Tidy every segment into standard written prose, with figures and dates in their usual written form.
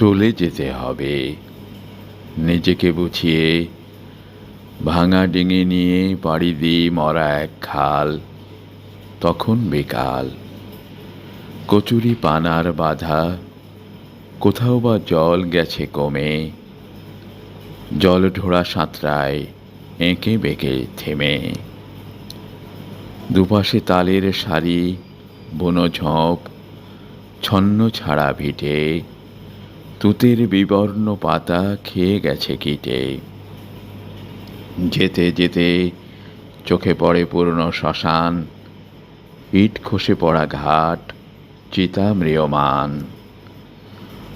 চলে যেতে হবে নিজেকে বুঝিয়ে। ভাঙা ডিঙি নিয়ে পাড়ি দিই মরা এক খাল। তখন বিকাল, কচুরি পানার বাধা, কোথাও বা জল গেছে কমে। জল ঢোড়া সাঁতরায় এঁকে বেঁকে থেমে। দুপাশে তালের সারি, বুনো ঝোপ, ছন্ন ছাড়া ভিটে। তুতের বিবর্ণ পাতা খেয়ে গেছে কীটে। যেতে যেতে চোখে পড়ে পুরনো শ্মশান, ইট খসে পড়া ঘাট, চিতা ম্রিয়মান।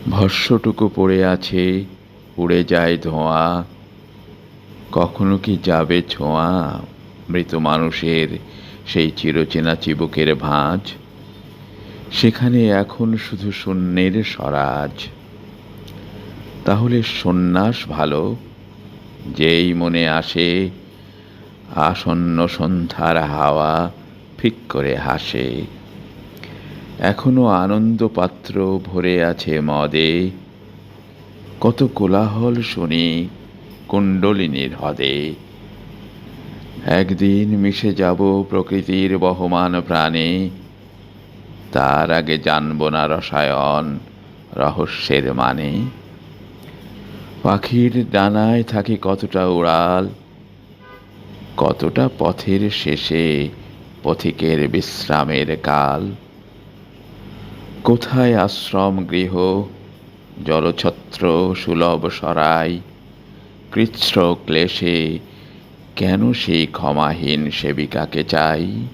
ভস্মটুকু পড়ে আছে, উড়ে যায় ধোঁয়া। কখনো কি যাবে ছোঁয়া মৃত মানুষের সেই চিরচেনা চিবুকের ভাঁজ? সেখানে এখন শুধু শূন্যের স্বরাজ। তাহলে সন্ন্যাস ভালো, যেই মনে আসে আসন্ন সন্ধ্যার হাওয়া ফিক করে হাসে। এখনো আনন্দ পাত্র ভরে আছে মদে, কত কোলাহল শুনি কুণ্ডলিনীর হ্রদে। একদিন মিশে যাব প্রকৃতির বহমান প্রাণে, তার আগে জানব না রসায়ন রহস্যের মানে। পাখির ডানায় থাকে কতটা উড়াল, কতটা পথের শেষে পথিকের বিশ্রামের কাল। কোথায় আশ্রম গৃহ, জলছত্র সুলভ সরাই, কৃচ্ছ্র ক্লেশে কেন সেই ক্ষমাহীন সেবিকাকে চাই?